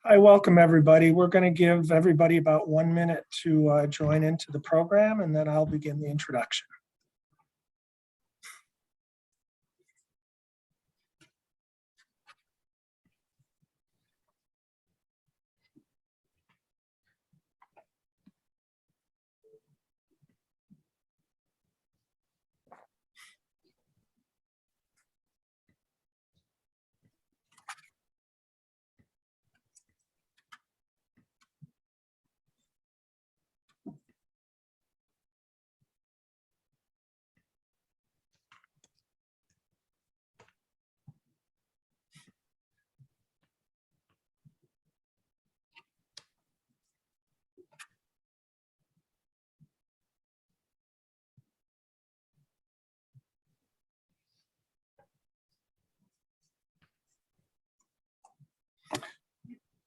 Hi, welcome everybody. We're going to give everybody about 1 minute to join into the program, and then I'll begin the introduction.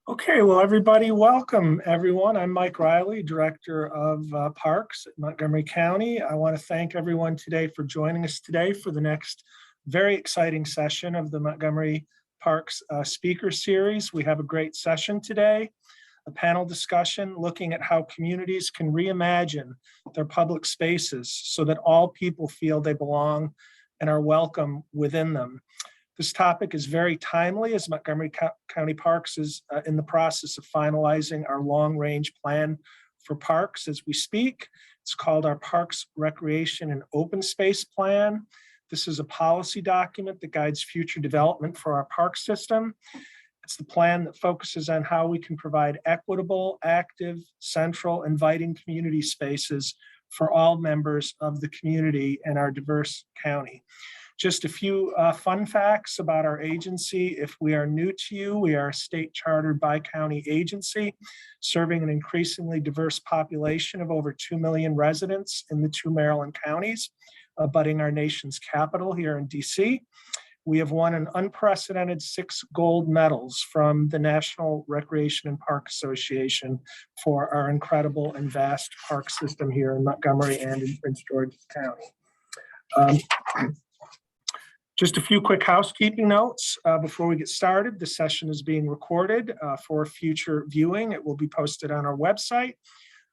Okay, well, everybody, welcome everyone. I'm Mike Riley, Director of Parks at Montgomery County. I want to thank everyone today for joining us today for the next very exciting session of the Montgomery Parks Speaker Series. We have a great session today, a panel discussion looking at how communities can reimagine their public spaces so that all people feel they belong and are welcome within them. This topic is very timely as Montgomery County Parks is in the process of finalizing our long-range plan for parks as we speak. It's called our Parks, Recreation, and Open Space Plan. This is a policy document that guides future development for our park system. It's the plan that focuses on how we can provide equitable, active, central, inviting community spaces for all members of the community in our diverse county. Just a few fun facts about our agency. If we are new to you, we are a state chartered bi-county agency serving an increasingly diverse population of over 2 million residents in the 2 Maryland counties, abutting our nation's capital here in DC. We have won an unprecedented 6 gold medals from the National Recreation and Park Association for our incredible and vast park system here in Montgomery and in Prince George's County. Just a few quick housekeeping notes before we get started. The session is being recorded for future viewing. It will be posted on our website.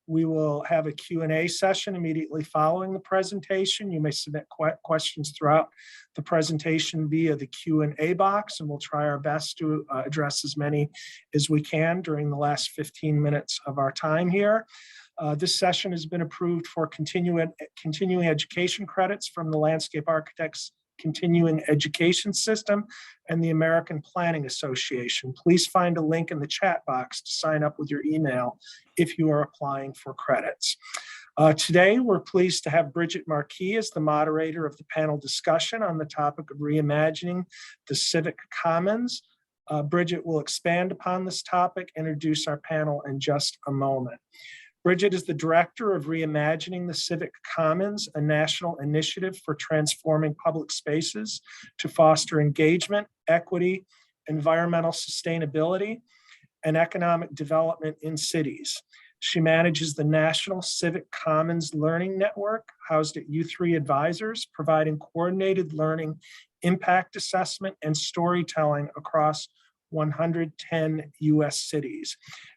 We will have a Q&A session immediately following the presentation. You may submit questions throughout the presentation via the Q&A box, and we'll try our best to address as many as we can during the last 15 minutes of our time here. This session has been approved for continuing education credits from the Landscape Architects Continuing Education System and the American Planning Association. Please find a link in the chat box to sign up with your email if you are applying for credits. Today, we're pleased to have Bridget Marquis as the moderator of the panel discussion on the topic of reimagining the civic commons. Bridget will expand upon this topic, introduce our panel in just a moment. Bridget is the director of Reimagining the Civic Commons, a national initiative for transforming public spaces to foster engagement, equity, environmental sustainability, and economic development in cities. She manages the National Civic Commons Learning Network, housed at U3 Advisors, providing coordinated learning, impact assessment, and storytelling across 110 U.S. cities.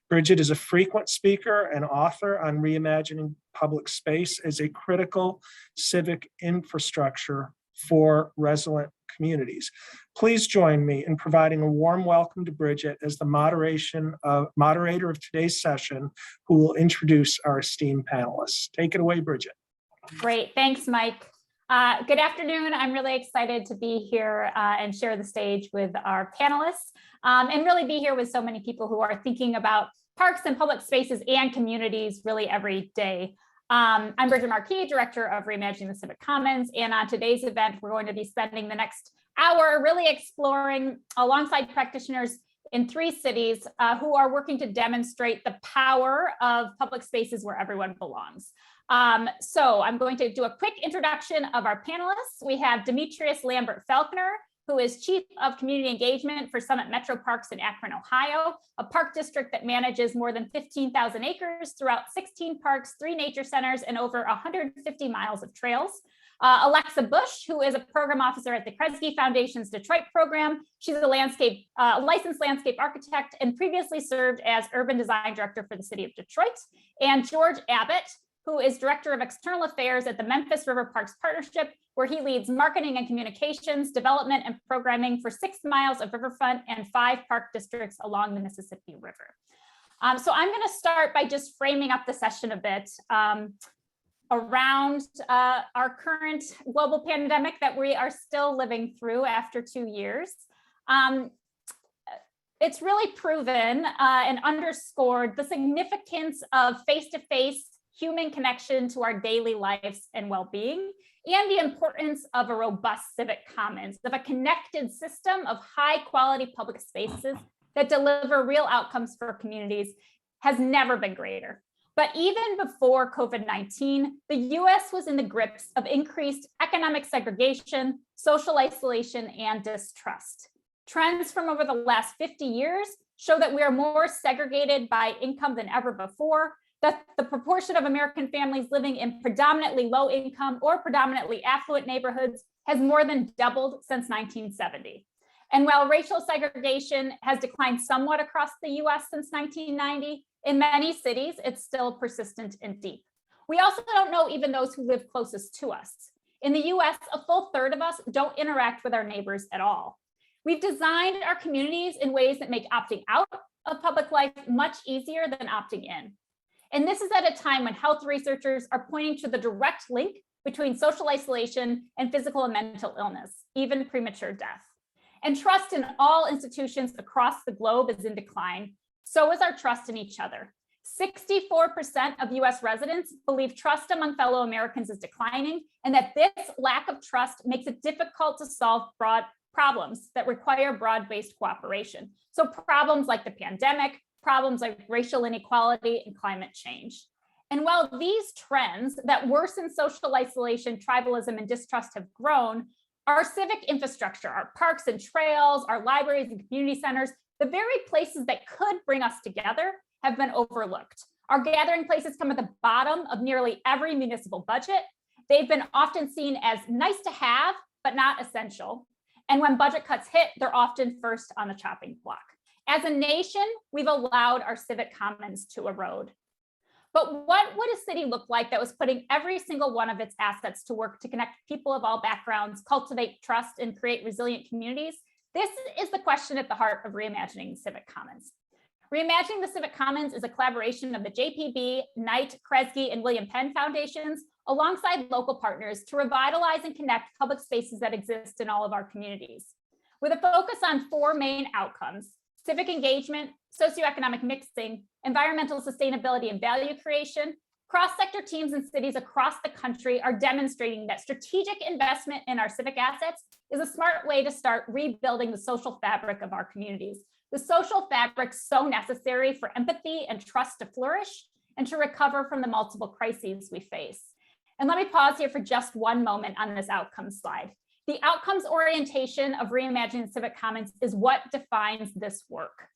Bridget is a frequent speaker and author on reimagining public space as a critical civic infrastructure for resilient communities. Please join me in providing a warm welcome to Bridget as the moderator of today's session, who will introduce our esteemed panelists. Take it away, Bridget. Great, thanks, Mike. Good afternoon. I'm really excited to be here and share the stage with our panelists and really be here with so many people who are thinking about parks and public spaces and communities really every day. I'm Bridget Marquis, Director of Reimagining the Civic Commons, and on today's event, we're going to be spending the next hour really exploring alongside practitioners in 3 cities who are working to demonstrate the power of public spaces where everyone belongs. So I'm going to do a quick introduction of our panelists. We have Demetrius Lambert Falconer, who is Chief of Community Engagement for Summit Metro Parks in Akron, Ohio, a park district that manages more than 15,000 acres throughout 16 parks, 3 nature centers, and over 150 miles of trails. Alexa Bush, who is a program officer at the Kresge Foundation's Detroit program. She's a licensed landscape architect and previously served as urban design director for the city of Detroit. And George Abbott, who is director of external affairs at the Memphis River Parks Partnership, where he leads marketing and communications, development and programming for 6 miles of riverfront and 5 park districts along the Mississippi River. So I'm going to start by just framing up the session a bit around our current global pandemic that we are still living through after 2 years. It's really proven and underscored the significance of face-to-face human connection to our daily lives and well-being, and the importance of a robust civic commons, of a connected system of high-quality public spaces that deliver real outcomes for communities has never been greater. But even before COVID-19, the US was in the grips of increased economic segregation, social isolation, and distrust. Trends from over the last 50 years show that we are more segregated by income than ever before, that the proportion of American families living in predominantly low income or predominantly affluent neighborhoods has more than doubled since 1970. And while racial segregation has declined somewhat across the US since 1990, in many cities, it's still persistent and deep. We also don't know even those who live closest to us. In the US, a full third of us don't interact with our neighbors at all. We've designed our communities in ways that make opting out of public life much easier than opting in. And this is at a time when health researchers are pointing to the direct link between social isolation and physical and mental illness, even premature death. And trust in all institutions across the globe is in decline. So is our trust in each other. 64% of US residents believe trust among fellow Americans is declining, and that this lack of trust makes it difficult to solve broad problems that require broad-based cooperation. So problems like the pandemic, problems like racial inequality and climate change. And while these trends that worsen social isolation, tribalism, and distrust have grown, our civic infrastructure, our parks and trails, our libraries and community centers, the very places that could bring us together have been overlooked. Our gathering places come at the bottom of nearly every municipal budget. They've been often seen as nice to have, but not essential. And when budget cuts hit, they're often first on the chopping block. As a nation, we've allowed our civic commons to erode. But what would a city look like that was putting every single one of its assets to work to connect people of all backgrounds, cultivate trust, and create resilient communities? This is the question at the heart of Reimagining the Civic Commons. Reimagining the Civic Commons is a collaboration of the JPB, Knight, Kresge, and William Penn Foundations, alongside local partners to revitalize and connect public spaces that exist in all of our communities. With a focus on 4 main outcomes: civic engagement, socio-economic mixing, environmental sustainability and value creation, cross-sector teams in cities across the country are demonstrating that strategic investment in our civic assets is a smart way to start rebuilding the social fabric of our communities. The social fabric so necessary for empathy and trust to flourish and to recover from the multiple crises we face. And let me pause here for just one moment on this outcomes slide. The outcomes orientation of Reimagining the Civic Commons is what defines this work.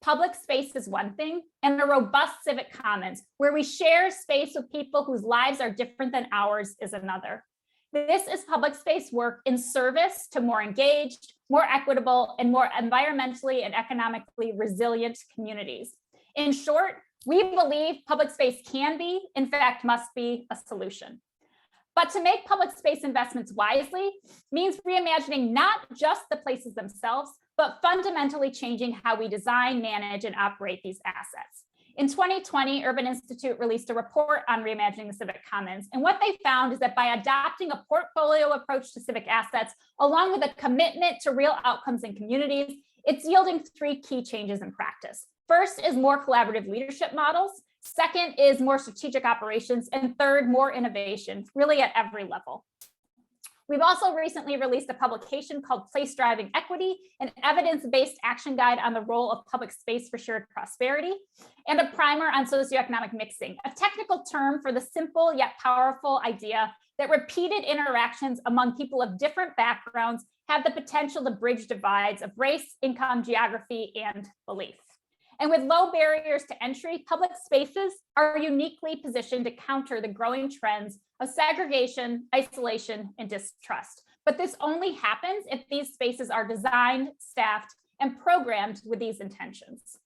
Public space is one thing, and a robust civic commons where we share space with people whose lives are different than ours is another. This is public space work in service to more engaged, more equitable, and more environmentally and economically resilient communities. In short, we believe public space can be, in fact, must be a solution. But to make public space investments wisely means reimagining not just the places themselves, but fundamentally changing how we design, manage, and operate these assets. In 2020, Urban Institute released a report on reimagining the civic commons. And what they found is that by adopting a portfolio approach to civic assets, along with a commitment to real outcomes in communities, it's yielding 3 key changes in practice. First is more collaborative leadership models. Second is more strategic operations. And third, more innovation, really at every level. We've also recently released a publication called Place Driving Equity, an evidence-based action guide on the role of public space for shared prosperity, and a primer on socioeconomic mixing, a technical term for the simple yet powerful idea that repeated interactions among people of different backgrounds have the potential to bridge divides of race, income, geography, and belief. And with low barriers to entry, public spaces are uniquely positioned to counter the growing trends of segregation, isolation, and distrust. But this only happens if these spaces are designed, staffed, and programmed with these intentions.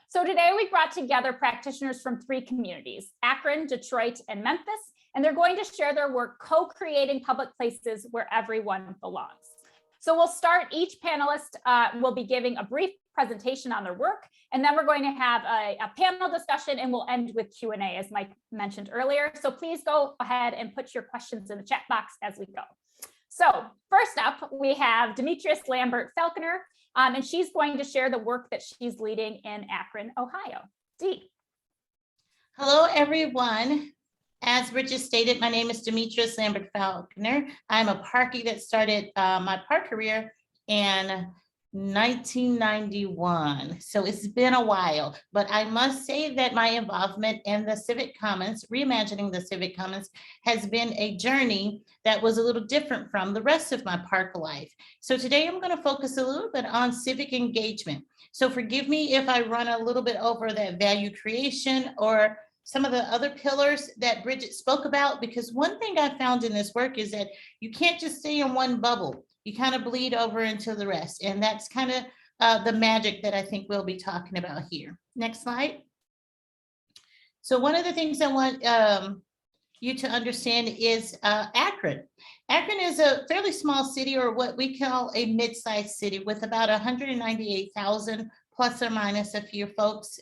So today we brought together practitioners from 3 communities, Akron, Detroit, and Memphis, and they're going to share their work co-creating public places where everyone belongs. So we'll start, each panelist will be giving a brief presentation on their work, and then we're going to have a panel discussion, and we'll end with Q&A, as Mike mentioned earlier. So please go ahead and put your questions in the chat box as we go. So first up, we have Demetrius Lambert Falconer, and she's going to share the work that she's leading in Akron, Ohio. Dee. Hello, everyone. As Bridget stated, my name is Demetrius Lambert Falconer. I'm a parkie that started my park career in 1991. So it's been a while, but I must say that my involvement in the Civic Commons, reimagining the Civic Commons, has been a journey that was a little different from the rest of my park life. So today I'm going to focus a little bit on civic engagement. So forgive me if I run a little bit over that value creation or some of the other pillars that Bridget spoke about, because one thing I found in this work is that you can't just stay in one bubble. You kind of bleed over into the rest. And that's kind of the magic that I think we'll be talking about here. Next slide. So one of the things I want you to understand is Akron. Akron is a fairly small city, or what we call a mid-sized city, with about 198,000 plus or minus a few folks.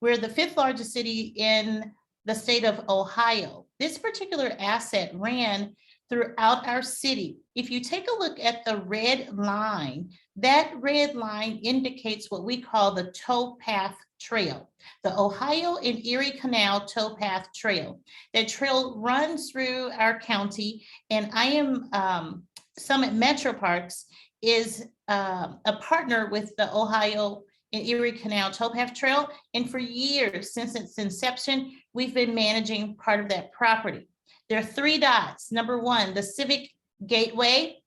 We're the 5th largest city in the state of Ohio. This particular asset ran throughout our city. If you take a look at the red line, that red line indicates what we call the towpath trail, the Ohio and Erie Canal towpath trail. That trail runs through our county, and I am Summit Metro Parks is a partner with the Ohio and Erie Canal towpath trail, and for years since its inception, we've been managing part of that property. There are 3 dots. Number 1, the Civic Gateway.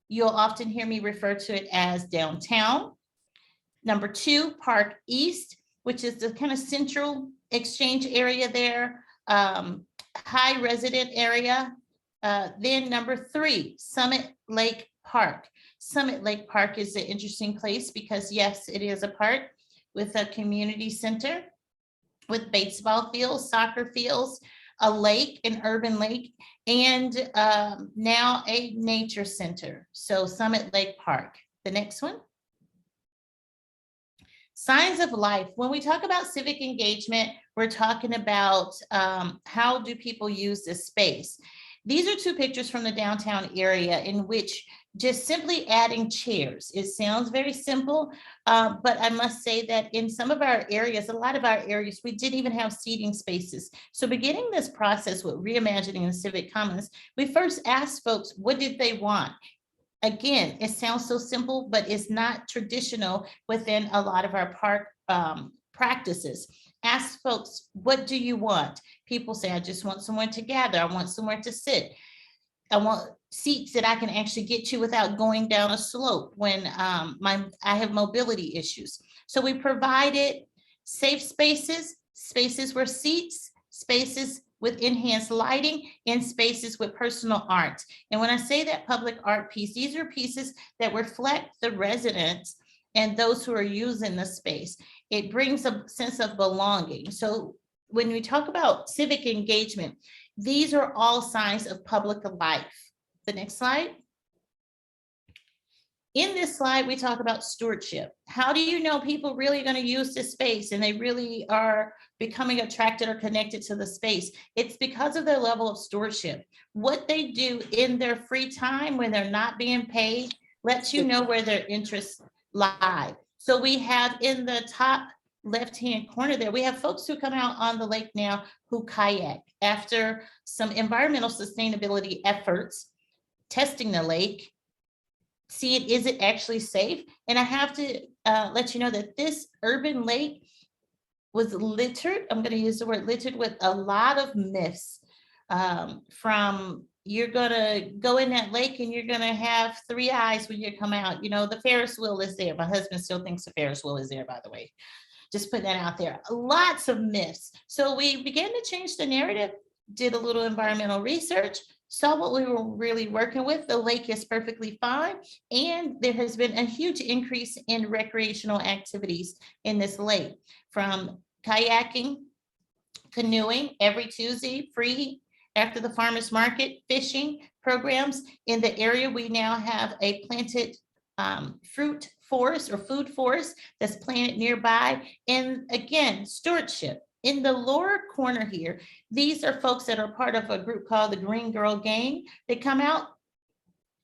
You'll often hear me refer to it as downtown. Number 2, Park East, which is the kind of central exchange area there, high resident area. Then number 3, Summit Lake Park. Summit Lake Park is an interesting place because, yes, it is a park with a community center with baseball fields, soccer fields, a lake, an urban lake, and now a nature center. So Summit Lake Park. The next one. Signs of life. When we talk about civic engagement, we're talking about how do people use this space. These are 2 pictures from the downtown area in which just simply adding chairs. It sounds very simple, but I must say that in some of our areas, a lot of our areas, we didn't even have seating spaces. So beginning this process with reimagining the Civic Commons, we first asked folks, what did they want? Again, it sounds so simple, but it's not traditional within a lot of our park practices. Ask folks, what do you want? People say, I just want somewhere to gather. I want somewhere to sit. I want seats that I can actually get to without going down a slope when I have mobility issues. So we provided safe spaces, spaces where seats, spaces with enhanced lighting, and spaces with personal art. And when I say that public art piece, these are pieces that reflect the residents and those who are using the space. It brings a sense of belonging. So when we talk about civic engagement, these are all signs of public life. The next slide. In this slide, we talk about stewardship. How do you know people really are going to use this space and they really are becoming attracted or connected to the space? It's because of their level of stewardship. What they do in their free time when they're not being paid lets you know where their interests lie. So we have in the top left-hand corner there, we have folks who come out on the lake now who kayak after some environmental sustainability efforts, testing the lake, see it, is it actually safe? And I have to let you know that this urban lake was littered, I'm going to use the word littered, with a lot of myths from you're going to go in that lake and you're going to have 3 eyes when you come out. You know, the Ferris wheel is there. My husband still thinks the Ferris wheel is there, by the way. Just putting that out there. Lots of myths. So we began to change the narrative, did a little environmental research, saw what we were really working with. The lake is perfectly fine. And there has been a huge increase in recreational activities in this lake, from kayaking, canoeing every Tuesday, free after the farmers market, fishing programs. In the area, we now have a planted fruit forest or food forest that's planted nearby. And again, stewardship. In the lower corner here, these are folks that are part of a group called the Green Girl Gang. They come out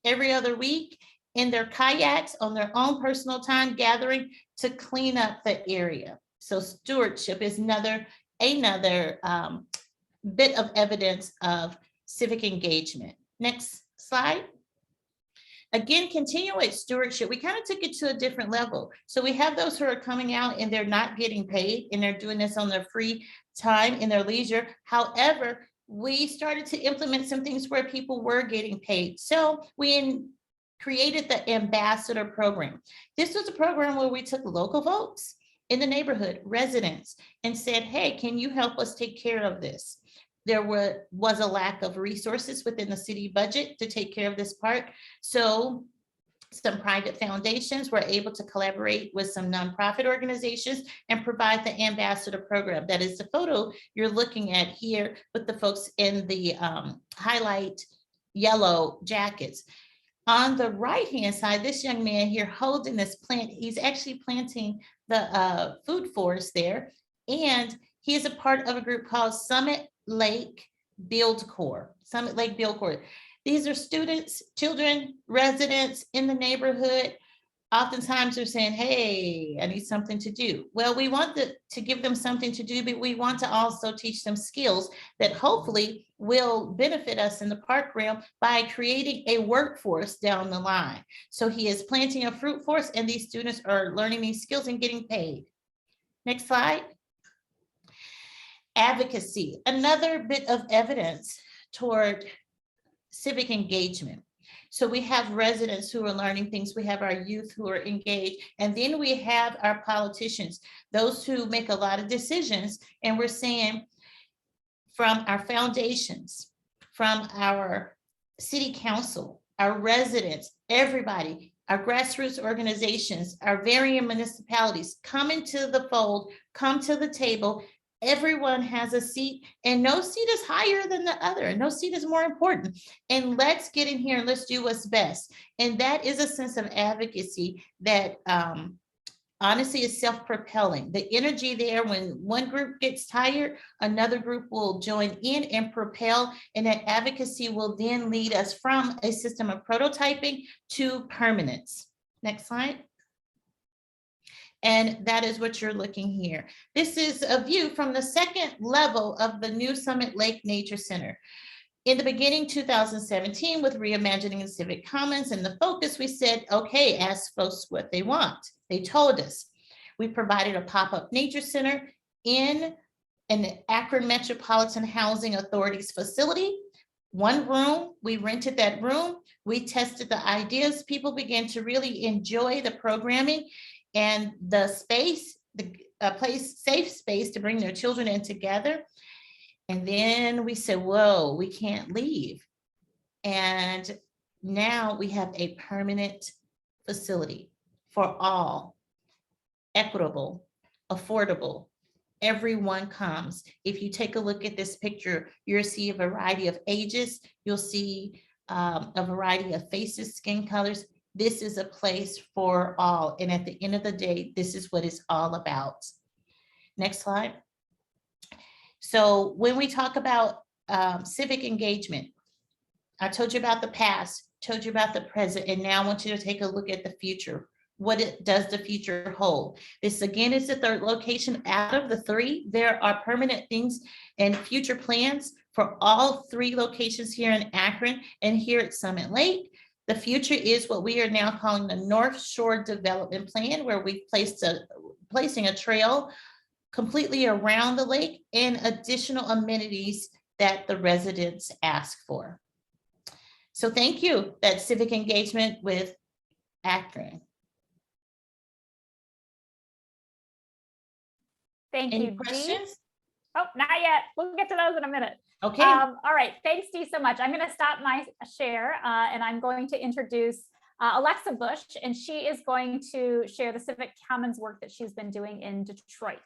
every other week in their kayaks on their own personal time, gathering to clean up the area. So stewardship is another bit of evidence of civic engagement. Next slide. Again, continuing stewardship, we kind of took it to a different level. So we have those who are coming out and they're not getting paid and they're doing this on their free time in their leisure. However, we started to implement some things where people were getting paid. So we created the ambassador program. This was a program where we took local folks in the neighborhood, residents, and said, hey, can you help us take care of this? There was a lack of resources within the city budget to take care of this part. So some private foundations were able to collaborate with some nonprofit organizations and provide the ambassador program. That is the photo you're looking at here with the folks in the highlight yellow jackets. On the right-hand side, this young man here holding this plant, he's actually planting the food forest there. And he is a part of a group called Summit Lake Build Corps. Summit Lake Build Corps. These are students, children, residents in the neighborhood. Oftentimes they're saying, hey, I need something to do. Well, we want to give them something to do, but we want to also teach them skills that hopefully will benefit us in the park realm by creating a workforce down the line. So he is planting a fruit forest and these students are learning these skills and getting paid. Next slide. Advocacy, another bit of evidence toward civic engagement. So we have residents who are learning things, we have our youth who are engaged, and then we have our politicians, those who make a lot of decisions. And we're saying from our foundations, from our city council, our residents, everybody, our grassroots organizations, our varying municipalities, come into the fold, come to the table. Everyone has a seat and no seat is higher than the other. No seat is more important. And let's get in here and let's do what's best. And that is a sense of advocacy that honestly is self-propelling. The energy there, when one group gets tired, another group will join in and propel. And that advocacy will then lead us from a system of prototyping to permanence. Next slide. And that is what you're looking here. This is a view from the second level of the new Summit Lake Nature Center. In the beginning, 2017, with Reimagining the Civic Commons and the focus, we said, okay, ask folks what they want. They told us. We provided a pop-up nature center in an Akron Metropolitan Housing Authority's facility. One room, we rented that room. We tested the ideas. People began to really enjoy the programming and the space, a place, safe space to bring their children in together. And then we said, whoa, we can't leave. And now we have a permanent facility for all, equitable, affordable. Everyone comes. If you take a look at this picture, you'll see a variety of ages. You'll see a variety of faces, skin colors. This is a place for all. And at the end of the day, this is what it's all about. Next slide. So when we talk about civic engagement, I told you about the past, told you about the present, and now I want you to take a look at the future. What does the future hold? This again is the third location out of the three. There are permanent things and future plans for all three locations here in Akron and here at Summit Lake. The future is what we are now calling the North Shore Development Plan, where we've placing a trail completely around the lake and additional amenities that the residents ask for. So thank you. That's civic engagement with Akron. Thank Any you, Dee. questions? Oh, not yet. We'll get to those in a minute. Okay. All right. Thanks, Dee, so much. I'm going to stop my share and I'm going to introduce Alexa Bush, and she is going to share the Civic Commons work that she's been doing in Detroit.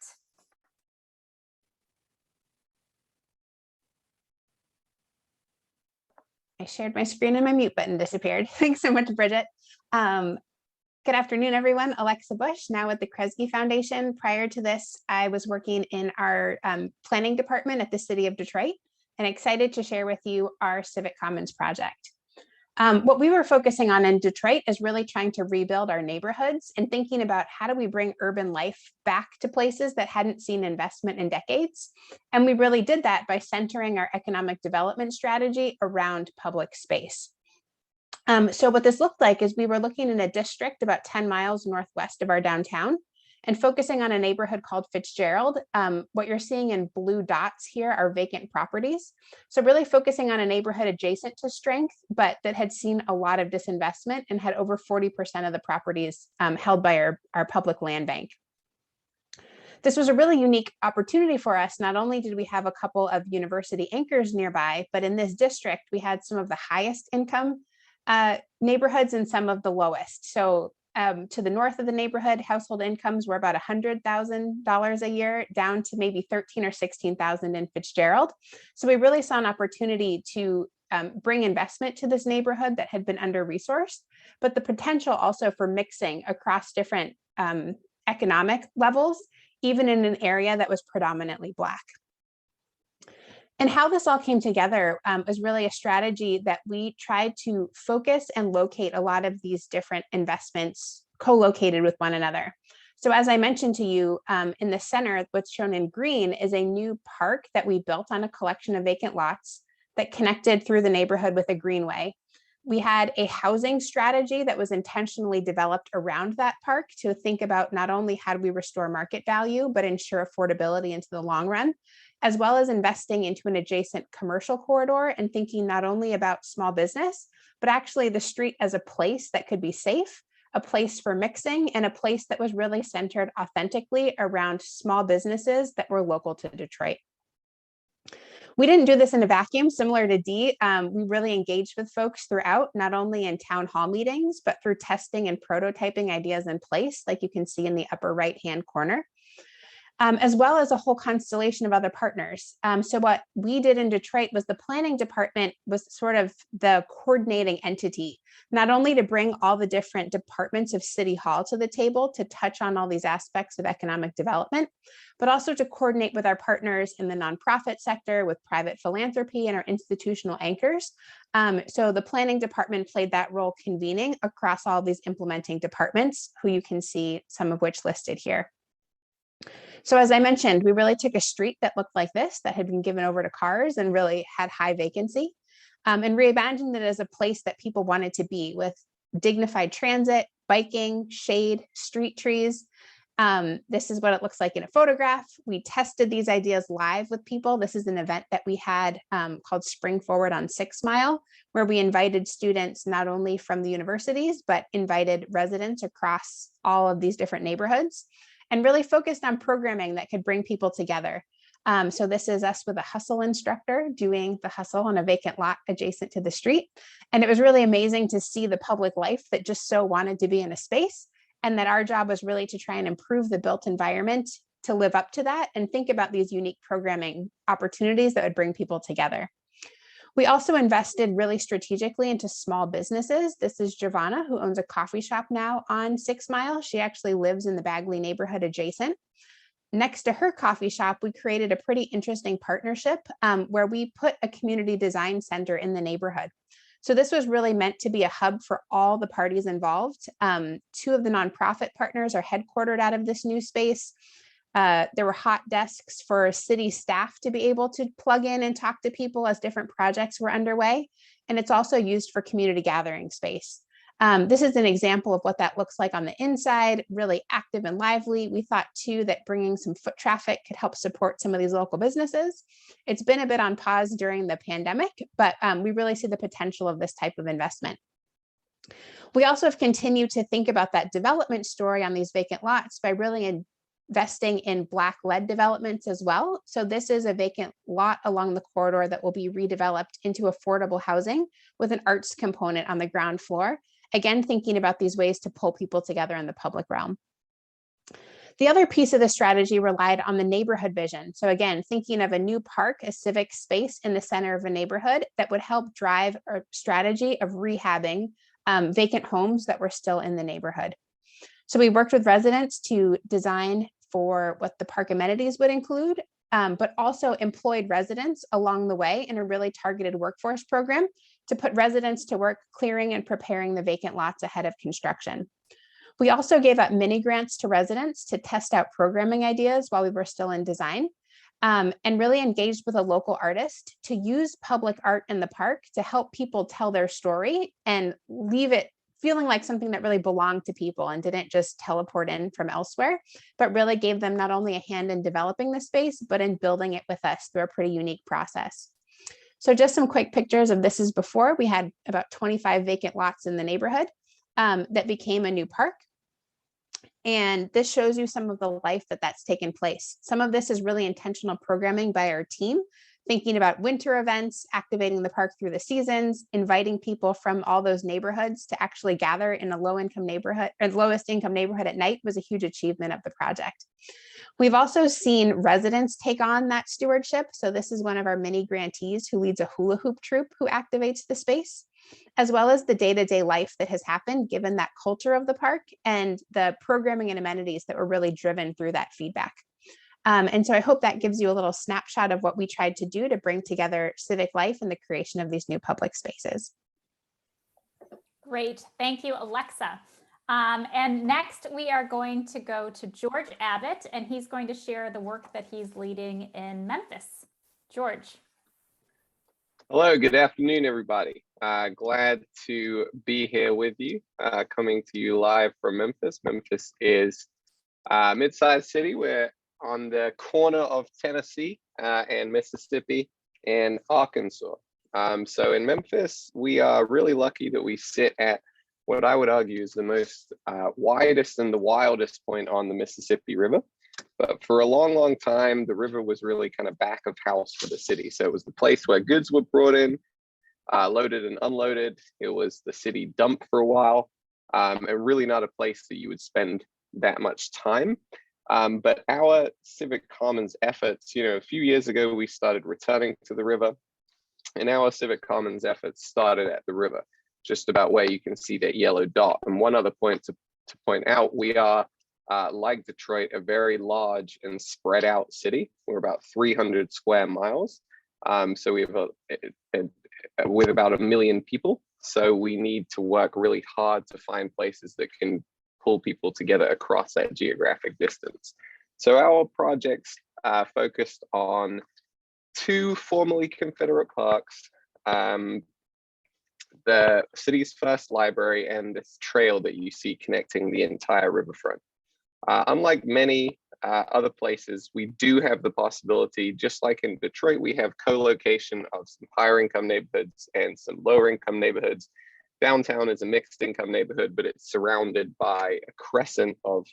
I shared my screen and my mute button disappeared. Thanks so much, Bridget. Good afternoon, everyone. Alexa Bush, now with the Kresge Foundation. Prior to this, I was working in our planning department at the City of Detroit, and excited to share with you our Civic Commons project. What we were focusing on in Detroit is really trying to rebuild our neighborhoods and thinking about how do we bring urban life back to places that hadn't seen investment in decades. And we really did that by centering our economic development strategy around public space. So what this looked like is we were looking in a district about 10 miles northwest of our downtown and focusing on a neighborhood called Fitzgerald. What you're seeing in blue dots here are vacant properties. So really focusing on a neighborhood adjacent to Strength, but that had seen a lot of disinvestment and had over 40% of the properties held by our public land bank. This was a really unique opportunity for us. Not only did we have a couple of university anchors nearby, but in this district, we had some of the highest income neighborhoods and some of the lowest. So to the north of the neighborhood, household incomes were about $100,000 a year, down to maybe $13,000 or $16,000 in Fitzgerald. So we really saw an opportunity to bring investment to this neighborhood that had been under-resourced, but the potential also for mixing across different economic levels, even in an area that was predominantly Black. And how this all came together is really a strategy that we tried to focus and locate a lot of these different investments co-located with one another. So as I mentioned to you, in the center, what's shown in green is a new park that we built on a collection of vacant lots that connected through the neighborhood with a greenway. We had a housing strategy that was intentionally developed around that park to think about not only how do we restore market value, but ensure affordability into the long run, as well as investing into an adjacent commercial corridor and thinking not only about small business, but actually the street as a place that could be safe, a place for mixing, and a place that was really centered authentically around small businesses that were local to Detroit. We didn't do this in a vacuum, similar to Dee. We really engaged with folks throughout, not only in town hall meetings, but through testing and prototyping ideas in place, like you can see in the upper right-hand corner. As well as a whole constellation of other partners. So what we did in Detroit was the planning department was sort of the coordinating entity, not only to bring all the different departments of City Hall to the table to touch on all these aspects of economic development, but also to coordinate with our partners in the nonprofit sector, with private philanthropy and our institutional anchors. So the planning department played that role convening across all these implementing departments, who you can see some of which listed here. So as I mentioned, we really took a street that looked like this, that had been given over to cars and really had high vacancy, and reimagined it as a place that people wanted to be, with dignified transit, biking, shade, street trees. This is what it looks like in a photograph. We tested these ideas live with people. This is an event that we had called Spring Forward on 6 Mile, where we invited students not only from the universities, but invited residents across all of these different neighborhoods, and really focused on programming that could bring people together. So this is us with a hustle instructor doing the hustle on a vacant lot adjacent to the street. And it was really amazing to see the public life that just so wanted to be in a space, and that our job was really to try and improve the built environment to live up to that and think about these unique programming opportunities that would bring people together. We also invested really strategically into small businesses. This is Giovanna, who owns a coffee shop now on 6 Mile. She actually lives in the Bagley neighborhood adjacent. Next to her coffee shop, we created a pretty interesting partnership where we put a community design center in the neighborhood. So this was really meant to be a hub for all the parties involved. 2 of the nonprofit partners are headquartered out of this new space. There were hot desks for city staff to be able to plug in and talk to people as different projects were underway. And it's also used for community gathering space. This is an example of what that looks like on the inside, really active and lively. We thought too that bringing some foot traffic could help support some of these local businesses. It's been a bit on pause during the pandemic, but we really see the potential of this type of investment. We also have continued to think about that development story on these vacant lots by really investing in black lead developments as well. So this is a vacant lot along the corridor that will be redeveloped into affordable housing with an arts component on the ground floor. Again, thinking about these ways to pull people together in the public realm. The other piece of the strategy relied on the neighborhood vision. So again, thinking of a new park, a civic space in the center of a neighborhood that would help drive a strategy of rehabbing vacant homes that were still in the neighborhood. So we worked with residents to design for what the park amenities would include, but also employed residents along the way in a really targeted workforce program to put residents to work clearing and preparing the vacant lots ahead of construction. We also gave out mini grants to residents to test out programming ideas while we were still in design, and really engaged with a local artist to use public art in the park to help people tell their story and leave it feeling like something that really belonged to people and didn't just teleport in from elsewhere, but really gave them not only a hand in developing the space, but in building it with us through a pretty unique process. So just some quick pictures of this is before. We had about 25 vacant lots in the neighborhood that became a new park. And this shows you some of the life that's taken place. Some of this is really intentional programming by our team, thinking about winter events, activating the park through the seasons, inviting people from all those neighborhoods to actually gather in a low-income neighborhood or lowest income neighborhood at night was a huge achievement of the project. We've also seen residents take on that stewardship. So this is one of our mini grantees who leads a hula hoop troupe who activates the space, as well as the day-to-day life that has happened given that culture of the park and the programming and amenities that were really driven through that feedback. And so I hope that gives you a little snapshot of what we tried to do to bring together civic life and the creation of these new public spaces. Great, thank you, Alexa. And next we are going to go to George Abbott, and he's going to share the work that he's leading in Memphis. George. Hello, good afternoon, everybody. Glad to be here with you, coming to you live from Memphis. Memphis is a mid-sized city. We're on the corner of Tennessee and Mississippi and Arkansas. So in Memphis, we are really lucky that we sit at what I would argue is the most widest and the wildest point on the Mississippi River. But for a long, long time, the river was really kind of back of house for the city. So it was the place where goods were brought in, loaded and unloaded. It was the city dump for a while, and really not a place that you would spend that much time. But our Civic Commons efforts, a few years ago, we started returning to the river, and our Civic Commons efforts started at the river, just about where you can see that yellow dot. And one other point to point out, we are, like Detroit, a very large and spread out city. We're about 300 square miles. So we have with about 1 million people. So we need to work really hard to find places that can pull people together across that geographic distance. So our projects focused on 2 formerly Confederate parks, the city's first library, and this trail that you see connecting the entire riverfront. Unlike many other places, we do have the possibility, just like in Detroit, we have co-location of some higher income neighborhoods and some lower income neighborhoods. Downtown is a mixed income neighborhood, but it's surrounded by a crescent of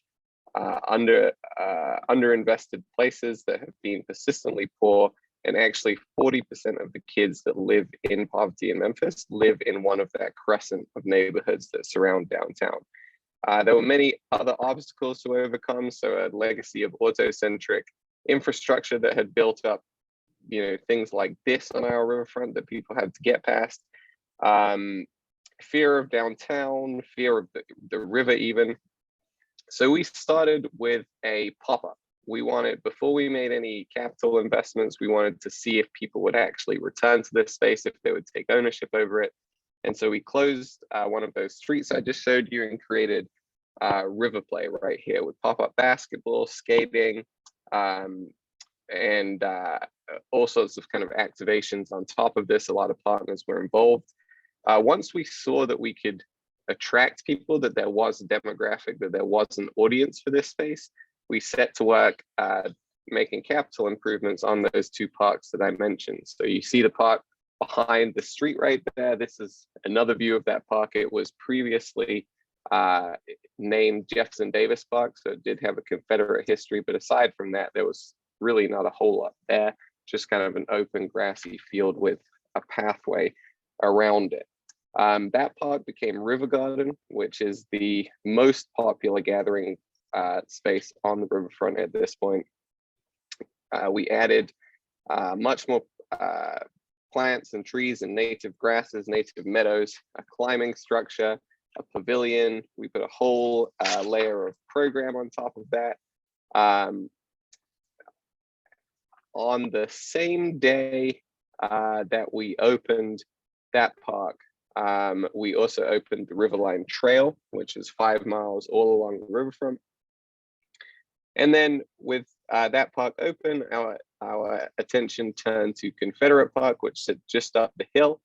underinvested places that have been persistently poor. And actually 40% of the kids that live in poverty in Memphis live in one of that crescent of neighborhoods that surround downtown. There were many other obstacles to overcome. So a legacy of auto-centric infrastructure that had built up, things like this on our riverfront that people had to get past. Fear of downtown, fear of the river even. So we started with a pop-up. We wanted, before we made any capital investments, we wanted to see if people would actually return to this space, if they would take ownership over it. And so we closed one of those streets I just showed you and created river play right here with pop-up basketball, skating, and all sorts of kind of activations on top of this. A lot of partners were involved. Once we saw that we could attract people, that there was a demographic, that there was an audience for this space, we set to work making capital improvements on those 2 parks that I mentioned. So you see the park behind the street right there. This is another view of that park. It was previously named Jefferson Davis Park, so it did have a Confederate history, but aside from that, there was really not a whole lot there, just kind of an open grassy field with a pathway around it. That park became River Garden, which is the most popular gathering space on the riverfront at this point. We added much more plants and trees and native grasses, native meadows, a climbing structure, a pavilion. We put a whole layer of program on top of that. On the same day that we opened that park, we also opened the Riverline Trail, which is 5 miles all along the riverfront. And then with that park open, our attention turned to Confederate Park, which sits just up the hill.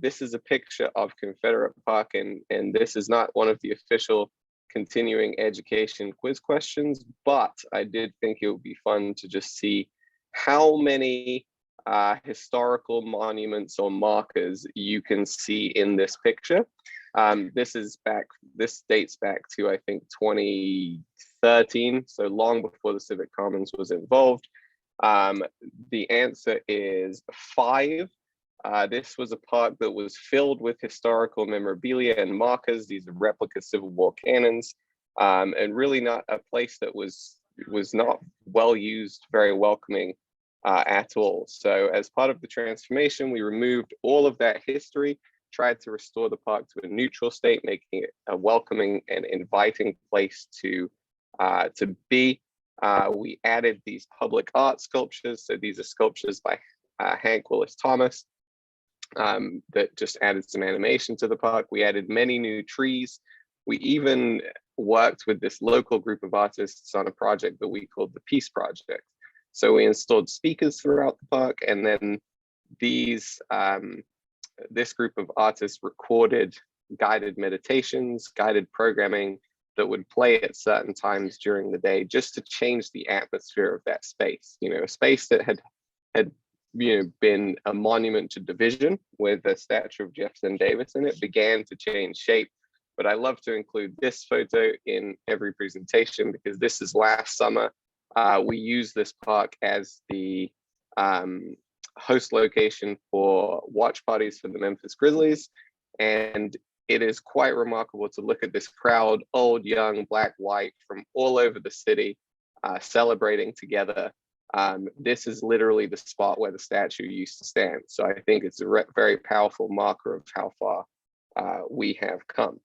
This is a picture of Confederate Park, and this is not one of the official continuing education quiz questions, but I did think it would be fun to just see how many historical monuments or markers you can see in this picture. This dates back to, I think, 2013, so long before the Civic Commons was involved. The answer is 5. This was a park that was filled with historical memorabilia and markers. These are replica Civil War cannons, and really not a place that was not well used, very welcoming at all. So as part of the transformation, we removed all of that history, tried to restore the park to a neutral state, making it a welcoming and inviting place to be. We added these public art sculptures. So these are sculptures by Hank Willis Thomas that just added some animation to the park. We added many new trees. We even worked with this local group of artists on a project that we called the Peace Project. So we installed speakers throughout the park, and then this group of artists recorded guided meditations, guided programming that would play at certain times during the day, just to change the atmosphere of that space. You know, a space that had been a monument to division with a statue of Jefferson Davis in it began to change shape. But I love to include this photo in every presentation because this is last summer. We used this park as the host location for watch parties for the Memphis Grizzlies. And it is quite remarkable to look at this crowd, old, young, black, white, from all over the city, celebrating together. This is literally the spot where the statue used to stand. So I think it's a very powerful marker of how far we have come.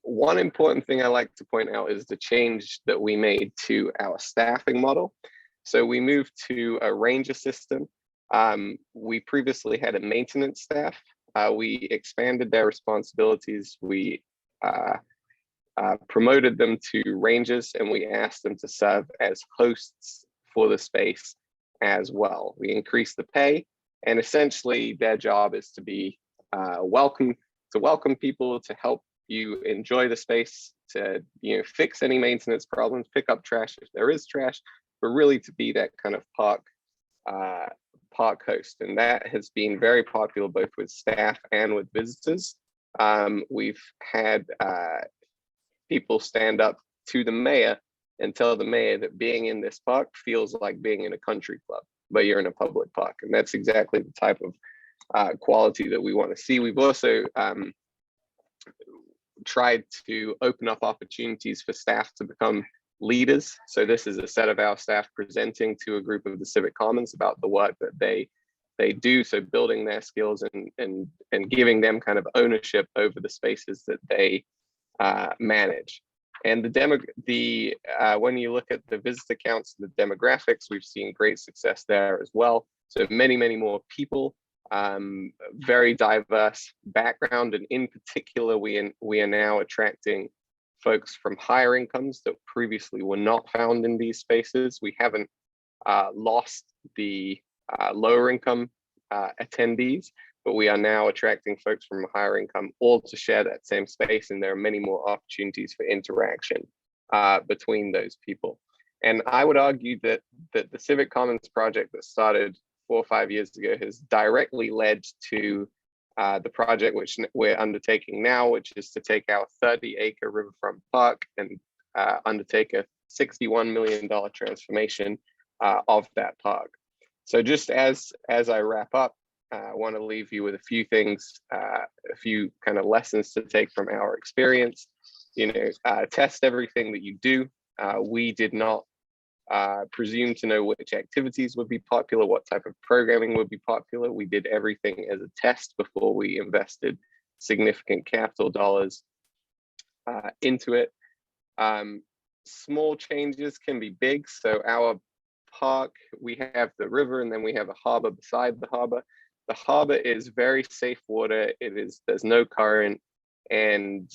One important thing I like to point out is the change that we made to our staffing model. So we moved to a ranger system. We previously had a maintenance staff. We expanded their responsibilities. We promoted them to rangers, and we asked them to serve as hosts for the space as well. We increased the pay, and essentially their job is to be welcome people, to help you enjoy the space, to fix any maintenance problems, pick up trash if there is trash, but really to be that kind of park host. And that has been very popular both with staff and with visitors. We've had people stand up to the mayor and tell the mayor that being in this park feels like being in a country club, but you're in a public park. And that's exactly the type of quality that we want to see. We've also tried to open up opportunities for staff to become leaders. So this is a set of our staff presenting to a group of the Civic Commons about the work that they do. So building their skills and giving them kind of ownership over the spaces that they manage. And when you look at the visitor counts and the demographics, we've seen great success there as well. So many more people, very diverse background, and in particular, we are now attracting folks from higher incomes that previously were not found in these spaces. We haven't lost the lower income attendees, but we are now attracting folks from higher income all to share that same space, and there are many more opportunities for interaction between those people. And I would argue that the Civic Commons project that started 4 or 5 years ago has directly led to the project which we're undertaking now, which is to take our 30-acre riverfront park and undertake a $61 million transformation of that park. So just as I wrap up, I want to leave you with a few things, a few kind of lessons to take from our experience. Test everything that you do. We did not presume to know which activities would be popular, what type of programming would be popular. We did everything as a test before we invested significant capital dollars into it. Small changes can be big. So our park, we have the river and then we have a harbor beside the harbor. The harbor is very safe water. There's no current, and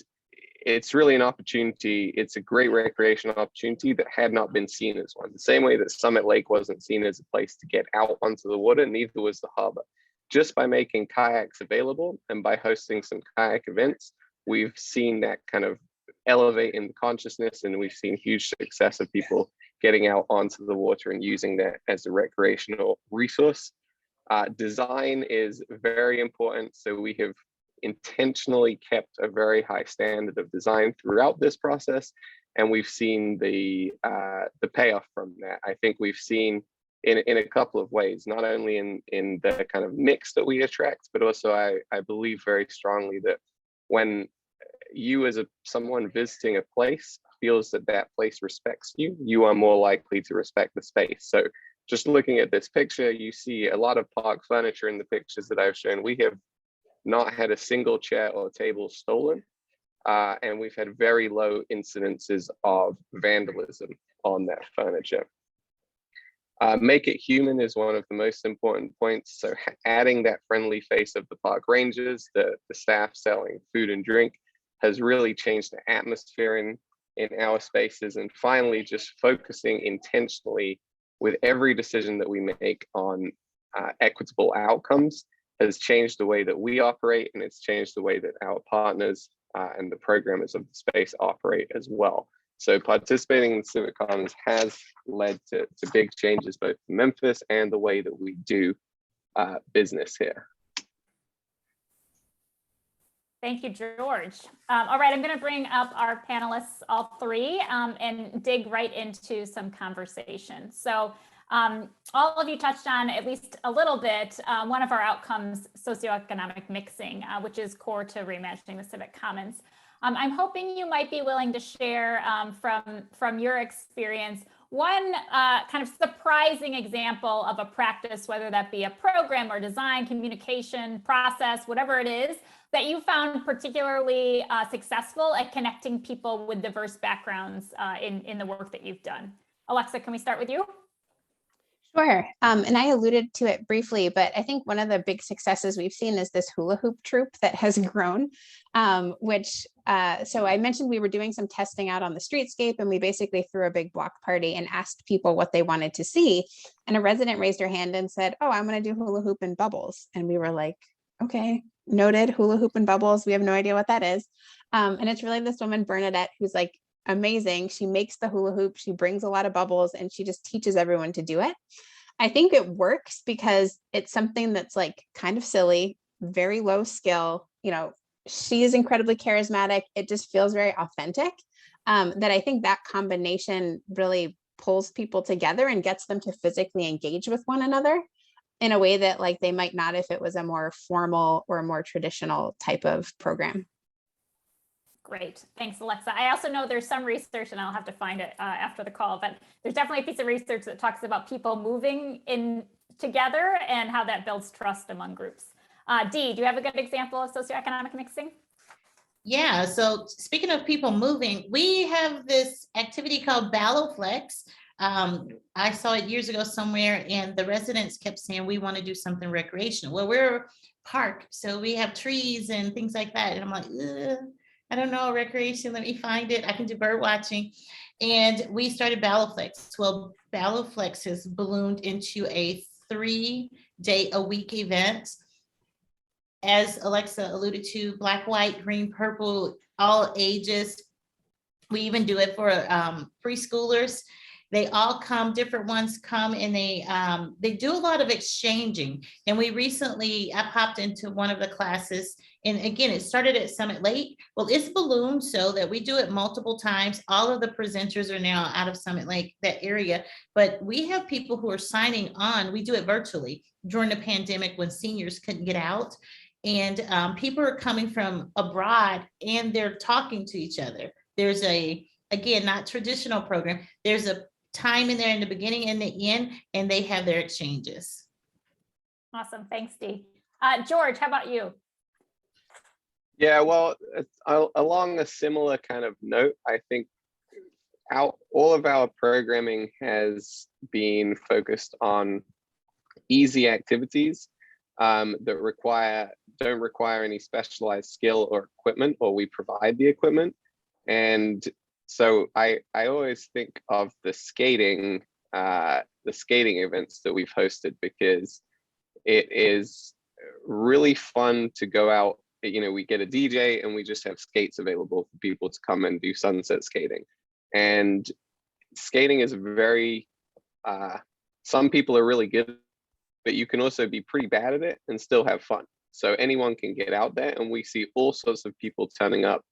it's really an opportunity. It's a great recreational opportunity that had not been seen as one. The same way that Summit Lake wasn't seen as a place to get out onto the water, neither was the harbor. Just by making kayaks available and by hosting some kayak events, we've seen that kind of elevate in consciousness, and we've seen huge success of people getting out onto the water and using that as a recreational resource. Design is very important. So we have intentionally kept a very high standard of design throughout this process, and we've seen the payoff from that. I think we've seen in a couple of ways, not only in the kind of mix that we attract, but also I believe very strongly that when you as someone visiting a place feels that place respects you, you are more likely to respect the space. So just looking at this picture, you see a lot of park furniture in the pictures that I've shown. We have not had a single chair or table stolen, and we've had very low incidences of vandalism on that furniture. Make it human is one of the most important points. So adding that friendly face of the park rangers, the staff selling food and drink, has really changed the atmosphere in our spaces. And finally, just focusing intentionally with every decision that we make on equitable outcomes has changed the way that we operate, and it's changed the way that our partners and the programmers of the space operate as well. So participating in Civic Commons has led to big changes, both in Memphis and the way that we do business here. Thank you, George. All right, I'm going to bring up our panelists, all three, and dig right into some conversation. So all of you touched on, at least a little bit, one of our outcomes, socioeconomic mixing, which is core to reimagining the Civic Commons. I'm hoping you might be willing to share from your experience one kind of surprising example of a practice, whether that be a program or design, communication, process, whatever it is, that you found particularly successful at connecting people with diverse backgrounds in the work that you've done. Alexa, can we start with you? Sure. And I alluded to it briefly, but I think one of the big successes we've seen is this hula hoop troupe that has grown, so I mentioned we were doing some testing out on the streetscape, and we basically threw a big block party and asked people what they wanted to see. And a resident raised her hand and said, "Oh, I'm going to do hula hoop and bubbles." And we were like, okay, noted, hula hoop and bubbles. We have no idea what that is. And it's really this woman, Bernadette, who's like amazing. She makes the hula hoop, she brings a lot of bubbles, and she just teaches everyone to do it. I think it works because it's something that's like kind of silly, very low skill. She is incredibly charismatic. It just feels very authentic. That I think that combination really pulls people together and gets them to physically engage with one another in a way that like they might not if it was a more formal or a more traditional type of program. Great. Thanks, Alexa. I also know there's some research, and I'll have to find it after the call, but there's definitely a piece of research that talks about people moving in together and how that builds trust among groups. Dee, do you have a good example of socioeconomic mixing? Yeah, so speaking of people moving, we have this activity called Balloflex. I saw it years ago somewhere, and the residents kept saying, we want to do something recreational. Well, we're a park, so we have trees and things like that. And I'm like, I don't know, recreation, let me find it. I can do bird watching. And we started Balloflex. Well, Balloflex has ballooned into a 3-day-a-week event. As Alexa alluded to, black, white, green, purple, all ages. We even do it for preschoolers. They all come, different ones come, and they do a lot of exchanging. And I popped into one of the classes, and again, it started at Summit Lake. Well, it's ballooned so that we do it multiple times. All of the presenters are now out of Summit Lake, that area, but we have people who are signing on. We do it virtually during the pandemic when seniors couldn't get out. And people are coming from abroad and they're talking to each other. There's again, not traditional program. There's a time in there in the beginning and the end, and they have their exchanges. Awesome. Thanks, Dee. George, how about you? Yeah, well, along a similar kind of note, I think all of our programming has been focused on easy activities that don't require any specialized skill or equipment, or we provide the equipment. And so I always think of the skating events that we've hosted, because it is really fun to go out. We get a DJ and we just have skates available for people to come and do sunset skating. And skating is very, some people are really good, but you can also be pretty bad at it and still have fun. So anyone can get out there, and we see all sorts of people turning up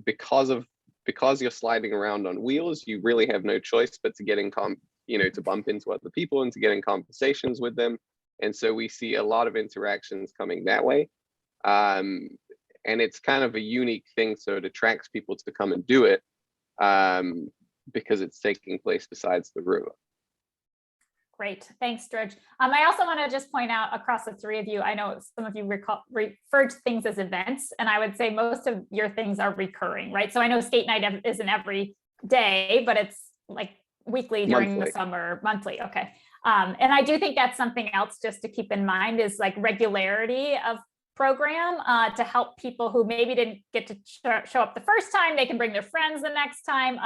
because you're sliding around on wheels. You really have no choice but to get in to bump into other people and to get in conversations with them. And so we see a lot of interactions coming that way. And it's kind of a unique thing, so it attracts people to come and do it because it's taking place besides the river. Great. Thanks, George. I also want to just point out across the three of you, I know some of you refer to things as events, and I would say most of your things are recurring, right? So I know skate night isn't every day, but it's like weekly during the summer, monthly. Okay. And I do think that's something else just to keep in mind is like regularity of program to help people who maybe didn't get to show up the first time. They can bring their friends the next time.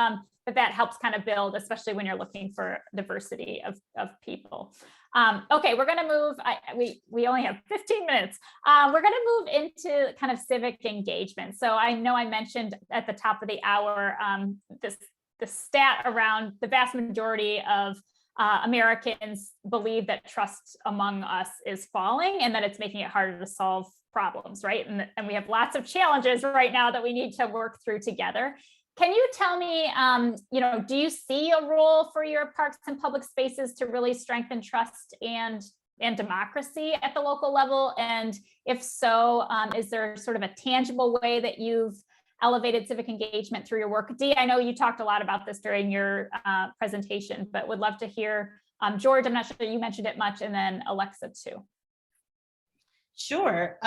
But that helps kind of build, especially when you're looking for diversity of people. Okay, we're going to move. We only have 15 minutes. We're going to move into kind of civic engagement. So I know I mentioned at the top of the hour the stat around the vast majority of Americans believe that trust among us is falling and that it's making it harder to solve problems, right? And we have lots of challenges right now that we need to work through together. Can you tell me, do you see a role for your parks and public spaces to really strengthen trust and democracy at the local level? And if so, is there sort of a tangible way that you've elevated civic engagement through your work? Dee, I know you talked a lot about this during your presentation, but would love to hear, George, I'm not sure you mentioned it much, and then Alexa too. Sure.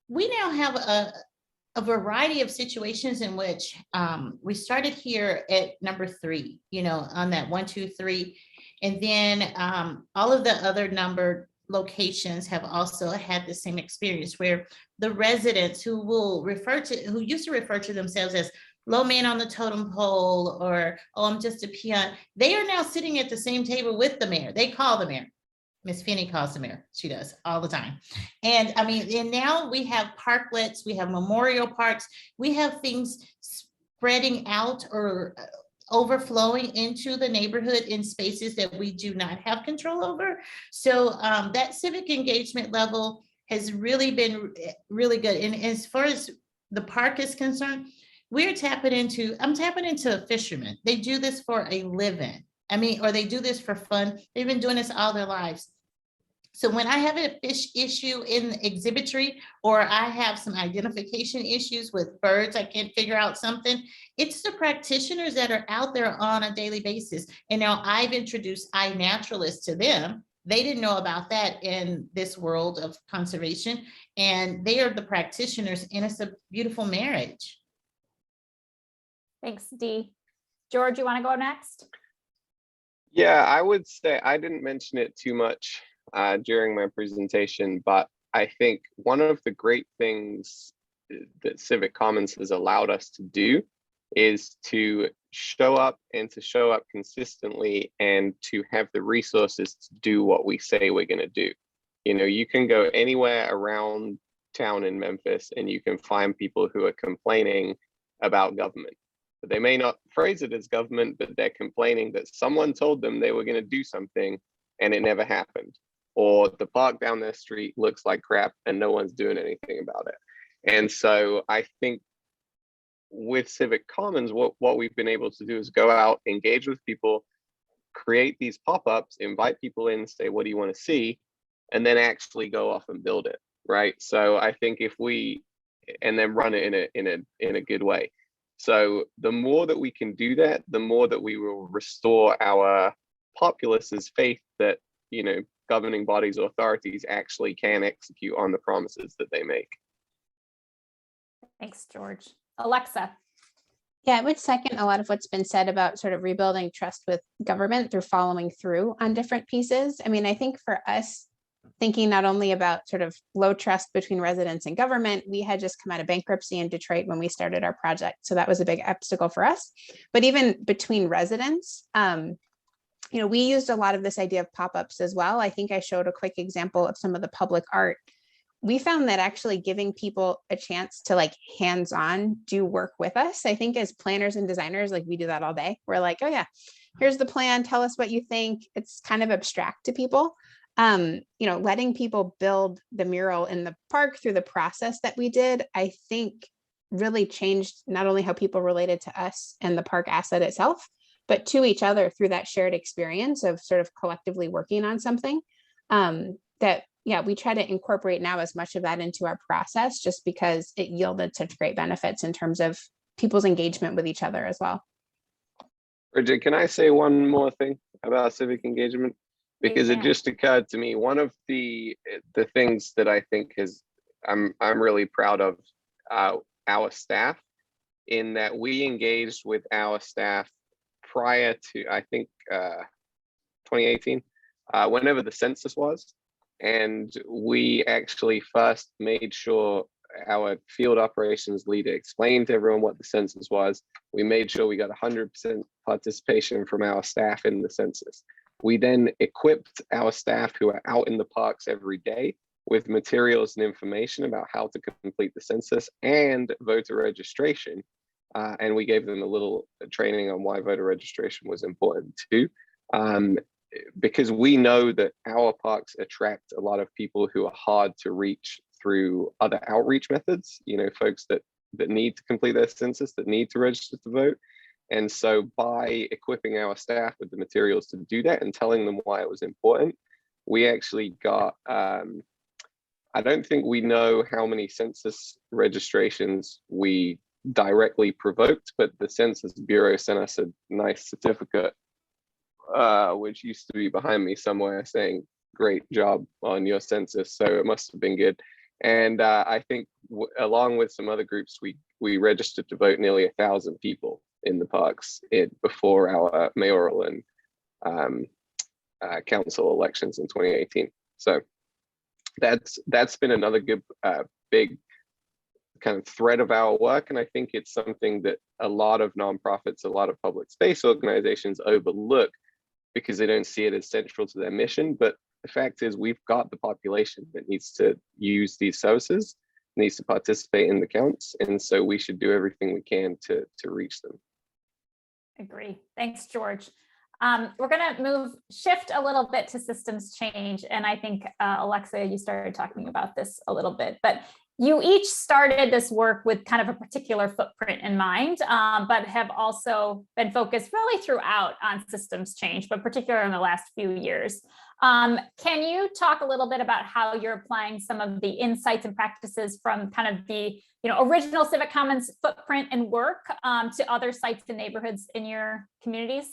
We now have a variety of situations in which we started here at number 3, on that 1, 2, 3. And then all of the other numbered locations have also had the same experience where the residents who used to refer to themselves as low man on the totem pole, or, oh, I'm just a peon, they are now sitting at the same table with the mayor. They call the mayor. Miss Finney calls the mayor. She does all the time. And and now we have parklets, we have memorial parks, we have things spreading out or overflowing into the neighborhood in spaces that we do not have control over. So that civic engagement level has really been really good. And as far as the park is concerned, I'm tapping into fishermen. They do this for a living. Or they do this for fun. They've been doing this all their lives. So when I have a fish issue in the exhibitry, or I have some identification issues with birds, I can't figure out something, it's the practitioners that are out there on a daily basis. And now I've introduced iNaturalists to them. They didn't know about that in this world of conservation, and they are the practitioners, and it's a beautiful marriage. Thanks, Dee. George, you want to go next? Yeah, I would say I didn't mention it too much during my presentation, but I think one of the great things that Civic Commons has allowed us to do is to show up consistently and to have the resources to do what we say we're going to do. You can go anywhere around town in Memphis and you can find people who are complaining about government. but they may not phrase it as government, but they're complaining that someone told them they were going to do something and it never happened. Or the park down their street looks like crap and no one's doing anything about it. And so I think with Civic Commons, what we've been able to do is go out, engage with people, create these pop-ups, invite people in, say, what do you want to see? And then actually go off and build it, right? So I think if we, and then run it in a good way. So the more that we can do that, the more that we will restore our populace's faith that, you know, governing bodies or authorities actually can execute on the promises that they make. Thanks, George. Alexa. Yeah, I would second a lot of what's been said about sort of rebuilding trust with government through following through on different pieces. I mean, I think for us, thinking not only about sort of low trust between residents and government, we had just come out of bankruptcy in Detroit when we started our project. So that was a big obstacle for us. But even between residents, you know, we used a lot of this idea of pop-ups as well. I think I showed a quick example of some of the public art. We found that actually giving people a chance to like hands-on do work with us. I think as planners and designers, like we do that all day. We're like, oh yeah, here's the plan. Tell us what you think. It's kind of abstract to people. You know, letting people build the mural in the park through the process that we did, I think really changed not only how people related to us and the park asset itself, but to each other through that shared experience of sort of collectively working on something that, yeah, we try to incorporate now as much of that into our process, just because it yielded such great benefits in terms of people's engagement with each other as well. Bridget, can I say one more thing about civic engagement? Because it just occurred to me, one of the things that I think I'm really proud of our staff, in that we engaged with our staff prior to, I think, 2018, whenever the census was. And we actually first made sure our field operations leader explained to everyone what the census was. We made sure we got 100% participation from our staff in the census. We then equipped our staff who are out in the parks every day with materials and information about how to complete the census and voter registration. And we gave them a little training on why voter registration was important too. Because we know that our parks attract a lot of people who are hard to reach through other outreach methods, you know, folks that need to complete their census, that need to register to vote. And so by equipping our staff with the materials to do that and telling them why it was important, we actually got, I don't think we know how many census registrations we directly provoked, but the Census Bureau sent us a nice certificate, which used to be behind me somewhere, saying, great job on your census. So it must have been good. And I think along with some other groups, we registered to vote nearly 1,000 people in the parks before our mayoral and council elections in 2018. So that's been another good big kind of thread of our work. And I think it's something that a lot of nonprofits, a lot of public space organizations overlook because they don't see it as central to their mission. But the fact is, we've got the population that needs to use these services, needs to participate in the counts. And so we should do everything we can to reach them. Agree. Thanks, George. We're going to shift a little bit to systems change. And I think, Alexa, you started talking about this a little bit, but you each started this work with kind of a particular footprint in mind, but have also been focused really throughout on systems change, but particularly in the last few years. Can you talk a little bit about how you're applying some of the insights and practices from kind of the original Civic Commons footprint and work to other sites and neighborhoods in your communities?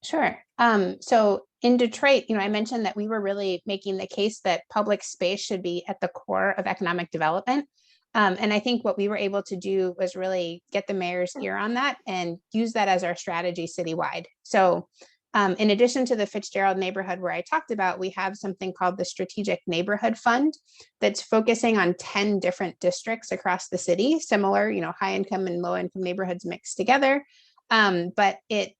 Sure. So in Detroit, I mentioned that we were really making the case that public space should be at the core of economic development. And I think what we were able to do was really get the mayor's ear on that and use that as our strategy citywide. So in addition to the Fitzgerald neighborhood where I talked about, we have something called the Strategic Neighborhood Fund that's focusing on 10 different districts across the city, similar, high income and low income neighborhoods mixed together. But it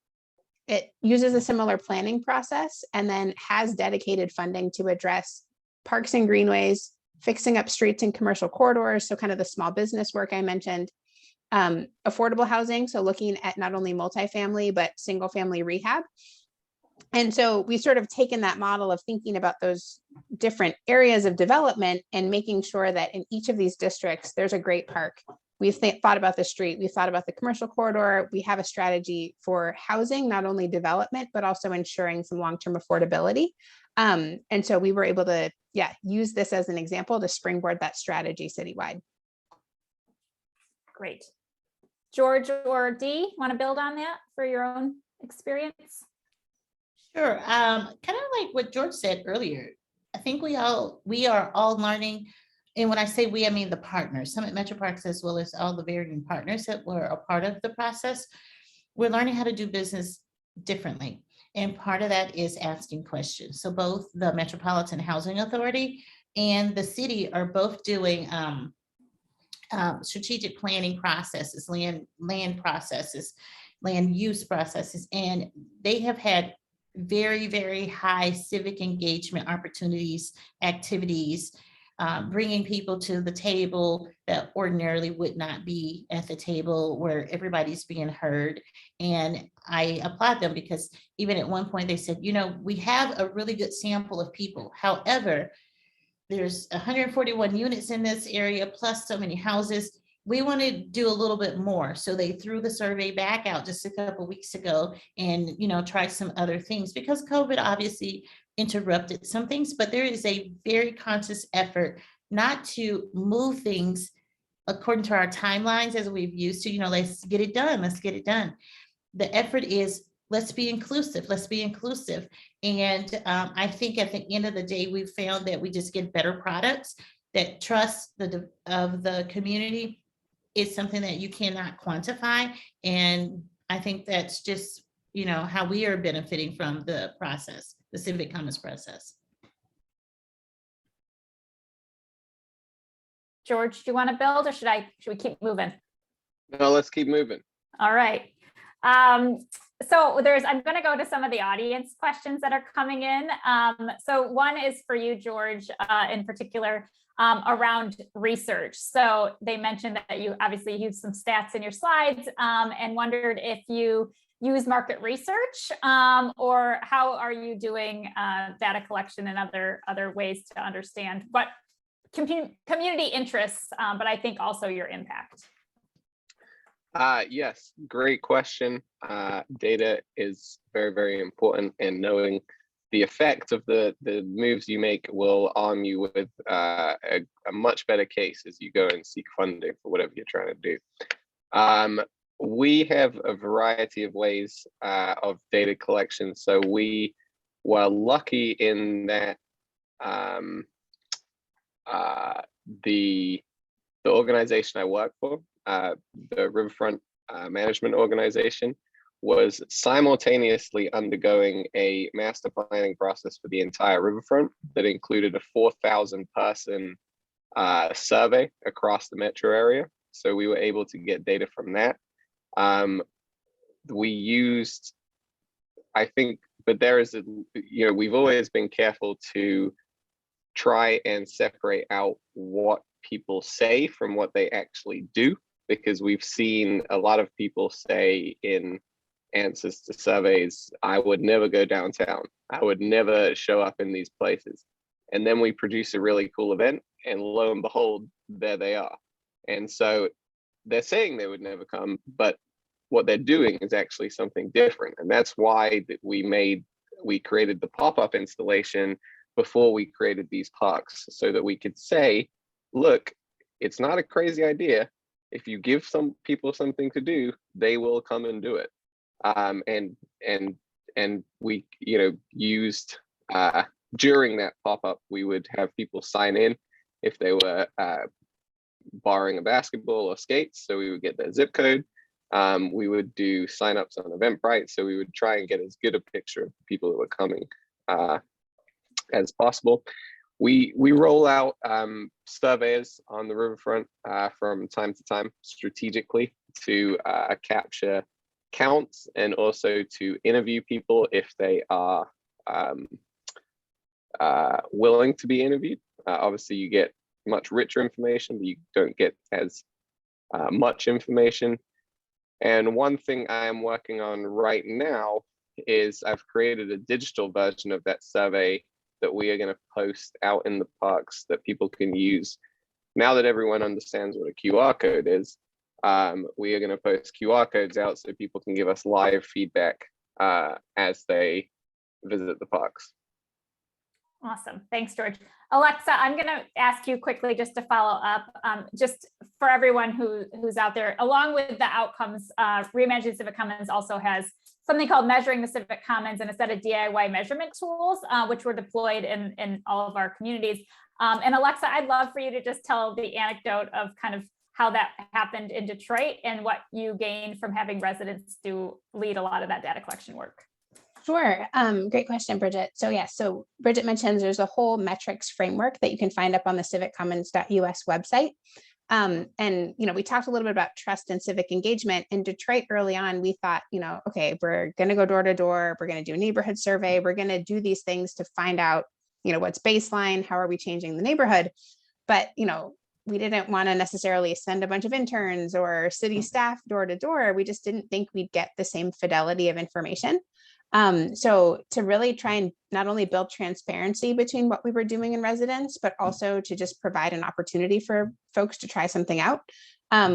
uses a similar planning process and then has dedicated funding to address parks and greenways, fixing up streets and commercial corridors, so kind of the small business work I mentioned, affordable housing, so looking at not only multifamily, but single family rehab. And so we sort of taken that model of thinking about those different areas of development and making sure that in each of these districts, there's a great park. We've thought about the street, we've thought about the commercial corridor, we have a strategy for housing, not only development, but also ensuring some long-term affordability. And so we were able to, use this as an example to springboard that strategy citywide. Great. George or Dee, want to build on that for your own experience? Sure. Kind of like what George said earlier. I think we are all learning. And when I say we, I mean the partners, Summit Metro Parks, as well as all the varying partners that were a part of the process. We're learning how to do business differently. And part of that is asking questions. So both the Metropolitan Housing Authority and the city are both doing strategic planning processes, land processes, land use processes, and they have had very, very high civic engagement opportunities, activities, bringing people to the table that ordinarily would not be at the table, where everybody's being heard. And I applaud them, because even at one point they said, we have a really good sample of people. However, there's 141 units in this area, plus so many houses. We want to do a little bit more. So they threw the survey back out just a couple of weeks ago and, try some other things, because COVID obviously interrupted some things, but there is a very conscious effort not to move things according to our timelines as we've used to, let's get it done. Let's get it done. The effort is, let's be inclusive. Let's be inclusive. And I think at the end of the day, we've found that we just get better products. That trust of the community is something that you cannot quantify. And I think that's just, how we are benefiting from the process, the Civic Commons process. George, do you want to build, or should we keep moving? No, let's keep moving. All right. So I'm going to go to some of the audience questions that are coming in. So one is for you, George, in particular, around research. So they mentioned that you obviously used some stats in your slides, and wondered if you use market research, or how are you doing data collection and other ways to understand what community interests, but I think also your impact. Yes, great question. Data is very, very important, and knowing the effect of the moves you make will arm you with a much better case as you go and seek funding for whatever you're trying to do. We have a variety of ways of data collection. So we were lucky in that the organization I work for, the Riverfront Management Organization, was simultaneously undergoing a master planning process for the entire riverfront that included a 4,000 person survey across the metro area. So we were able to get data from that. We used, I think, but there is we've always been careful to try and separate out what people say from what they actually do, because we've seen a lot of people say in answers to surveys, I would never go downtown, I would never show up in these places. And then we produce a really cool event, and lo and behold, there they are. And so they're saying they would never come, but what they're doing is actually something different. And that's why we created the pop-up installation before we created these parks, so that we could say, look, it's not a crazy idea. If you give some people something to do, they will come and do it. And we, used during that pop-up, we would have people sign in if they were borrowing a basketball or skates. So we would get their zip code. We would do signups on Eventbrite. So we would try and get as good a picture of the people that were coming as possible. We roll out surveys on the riverfront from time to time strategically to capture counts, and also to interview people if they are willing to be interviewed. Obviously, you get much richer information, but you don't get as much information. And one thing I am working on right now is I've created a digital version of that survey that we are going to post out in the parks that people can use. Now that everyone understands what a QR code is, we are going to post QR codes out so people can give us live feedback as they visit the parks. Awesome. Thanks, George. Alexa, I'm going to ask you quickly just to follow up, just for everyone who's out there, along with the outcomes, Reimagining Civic Commons also has something called Measuring the Civic Commons and a set of DIY measurement tools, which were deployed in all of our communities. And Alexa, I'd love for you to just tell the anecdote of kind of how that happened in Detroit and what you gained from having residents lead a lot of that data collection work. Sure. Great question, Bridget. So Bridget mentions there's a whole metrics framework that you can find up on the civiccommons.us website. And, we talked a little bit about trust and civic engagement. In Detroit early on, we thought, okay, we're going to go door to door. We're going to do a neighborhood survey. We're going to do these things to find out, what's baseline, how are we changing the neighborhood? But, we didn't want to necessarily send a bunch of interns or city staff door to door. We just didn't think we'd get the same fidelity of information. So to really try and not only build transparency between what we were doing in residence, but also to just provide an opportunity for folks to try something out,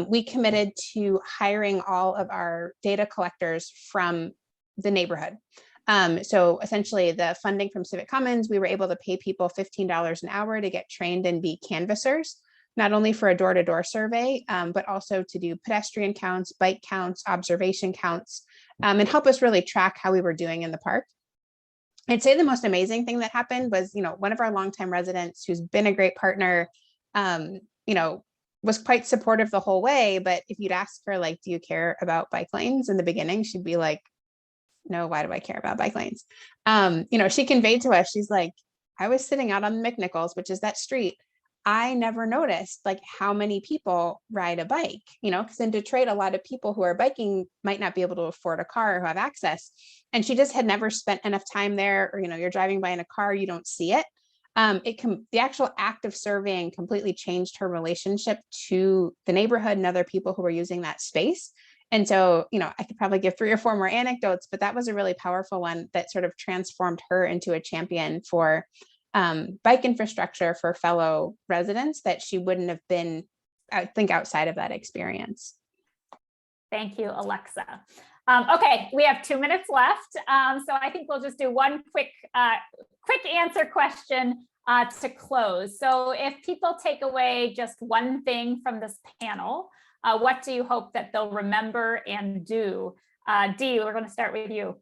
we committed to hiring all of our data collectors from the neighborhood. So essentially the funding from Civic Commons, we were able to pay people $15 an hour to get trained and be canvassers, not only for a door-to-door survey, but also to do pedestrian counts, bike counts, observation counts, and help us really track how we were doing in the park. I'd say the most amazing thing that happened was, one of our longtime residents who's been a great partner, was quite supportive the whole way. But if you'd ask her, like, do you care about bike lanes in the beginning, she'd be like, no, why do I care about bike lanes? She conveyed to us, she's like, I was sitting out on McNichols, which is that street. I never noticed like how many people ride a bike, because in Detroit, a lot of people who are biking might not be able to afford a car or who have access. And she just had never spent enough time there, or, you're driving by in a car, you don't see it. The actual act of surveying completely changed her relationship to the neighborhood and other people who were using that space. And so, I could probably give 3 or 4 more anecdotes, but that was a really powerful one that sort of transformed her into a champion for bike infrastructure for fellow residents that she wouldn't have been, I think, outside of that experience. Thank you, Alexa. Okay, we have 2 minutes left. So I think we'll just do one quick answer question to close. So if people take away just one thing from this panel, what do you hope that they'll remember and do? Dee, we're going to start with you.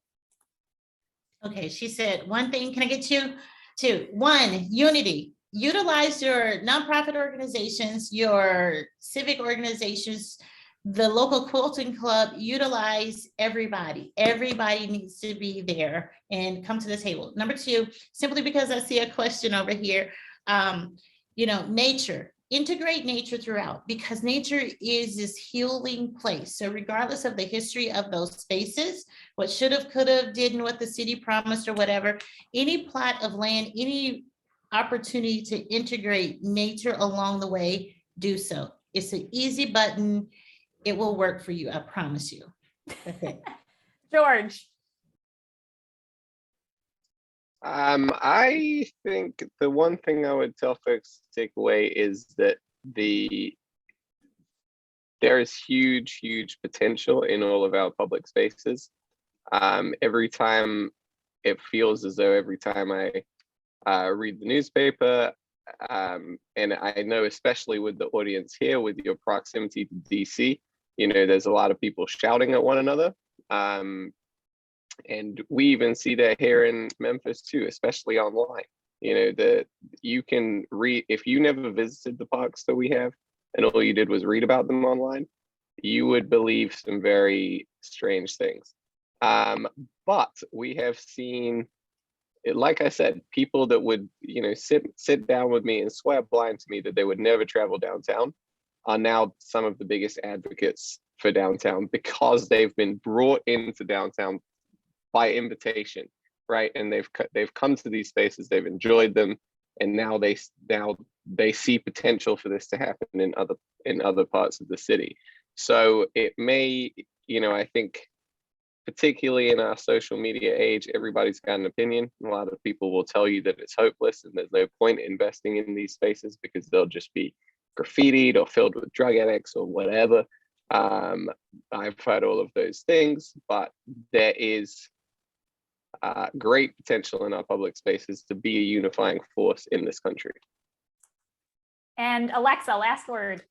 Okay, she said one thing. Can I get you? 2, 1, unity. Utilize your nonprofit organizations, your civic organizations, the local quilting club. Utilize everybody. Everybody needs to be there and come to the table. Number 2, simply because I see a question over here, nature. Integrate nature throughout, because nature is this healing place. So regardless of the history of those spaces, what should have, could have, didn't, what the city promised or whatever, any plot of land, any opportunity to integrate nature along the way, do so. It's an easy button. It will work for you. I promise you. That's it. George. I think the one thing I would tell folks to take away is that there is huge potential in all of our public spaces. Every time it feels as though every time I read the newspaper, and I know especially with the audience here, with your proximity to DC, there's a lot of people shouting at one another. And we even see that here in Memphis too, especially online. That you can read, if you never visited the parks that we have and all you did was read about them online, you would believe some very strange things. But we have seen, like I said, people that would, sit down with me and swear blind to me that they would never travel downtown are now some of the biggest advocates for downtown, because they've been brought into downtown by invitation, right? And they've come to these spaces, they've enjoyed them, and now they see potential for this to happen in other parts of the city. So it may, I think, particularly in our social media age, everybody's got an opinion. A lot of people will tell you that it's hopeless and there's no point investing in these spaces because they'll just be graffitied or filled with drug addicts or whatever. I've heard all of those things, but there is great potential in our public spaces to be a unifying force in this country. And Alexa, last word.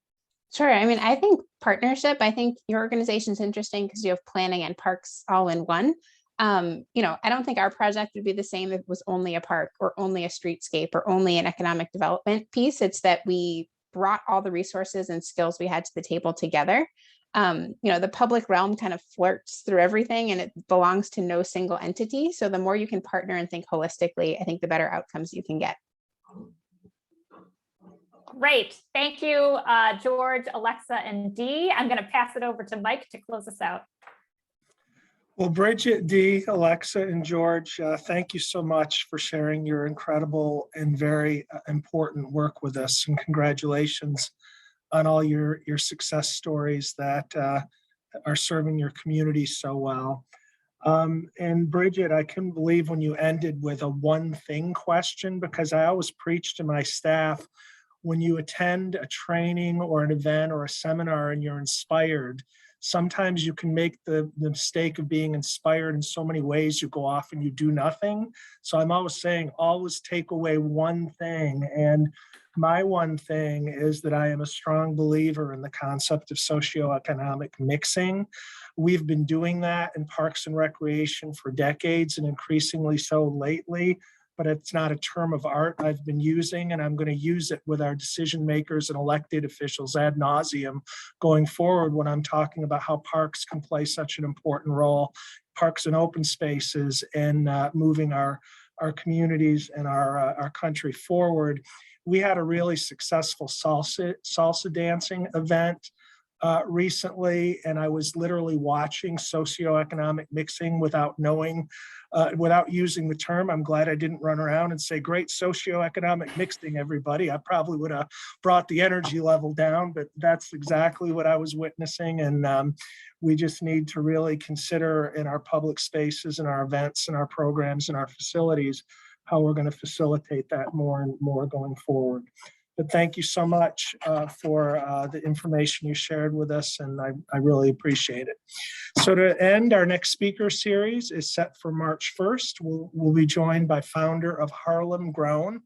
Sure. I mean, I think partnership, I think your organization's interesting because you have planning and parks all in one. I don't think our project would be the same if it was only a park or only a streetscape or only an economic development piece. It's that we brought all the resources and skills we had to the table together. The public realm kind of flirts through everything and it belongs to no single entity. So the more you can partner and think holistically, I think the better outcomes you can get. Great. Thank you, George, Alexa, and Dee. I'm going to pass it over to Mike to close us out. Well, Bridget, Dee, Alexa, and George, thank you so much for sharing your incredible and very important work with us. And congratulations on all your success stories that are serving your community so well. And Bridget, I couldn't believe when you ended with a one thing question, because I always preach to my staff, when you attend a training or an event or a seminar and you're inspired, sometimes you can make the mistake of being inspired in so many ways, you go off and you do nothing. So I'm always saying, always take away one thing. And my one thing is that I am a strong believer in the concept of socio-economic mixing. We've been doing that in Parks and Recreation for decades and increasingly so lately. But it's not a term of art I've been using, and I'm going to use it with our decision makers and elected officials ad nauseum going forward when I'm talking about how parks can play such an important role, parks and open spaces, and moving our communities and our country forward. We had a really successful salsa dancing event recently, and I was literally watching socioeconomic mixing without knowing, without using the term. I'm glad I didn't run around and say, great socioeconomic mixing, everybody. I probably would have brought the energy level down, but that's exactly what I was witnessing. And we just need to really consider in our public spaces and our events and our programs and our facilities, how we're going to facilitate that more and more going forward. But thank you so much for the information you shared with us, and I really appreciate it. So to end, our next speaker series is set for March 1st. We'll be joined by founder of Harlem Grown.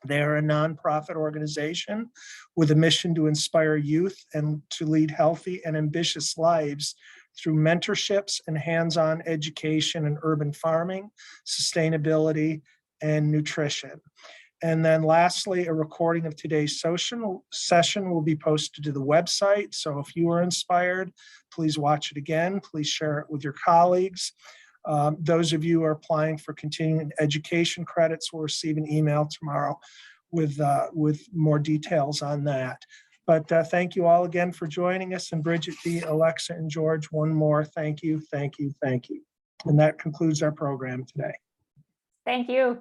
They are a nonprofit organization with a mission to inspire youth and to lead healthy and ambitious lives through mentorships and hands-on education in urban farming, sustainability, and nutrition. And then lastly, a recording of today's session will be posted to the website. So if you are inspired, please watch it again. Please share it with your colleagues. Those of you who are applying for continuing education credits will receive an email tomorrow with more details on that. But thank you all again for joining us. And Bridget, Dee, Alexa, and George, one more thank you, thank you, thank you. And that concludes our program today. Thank you.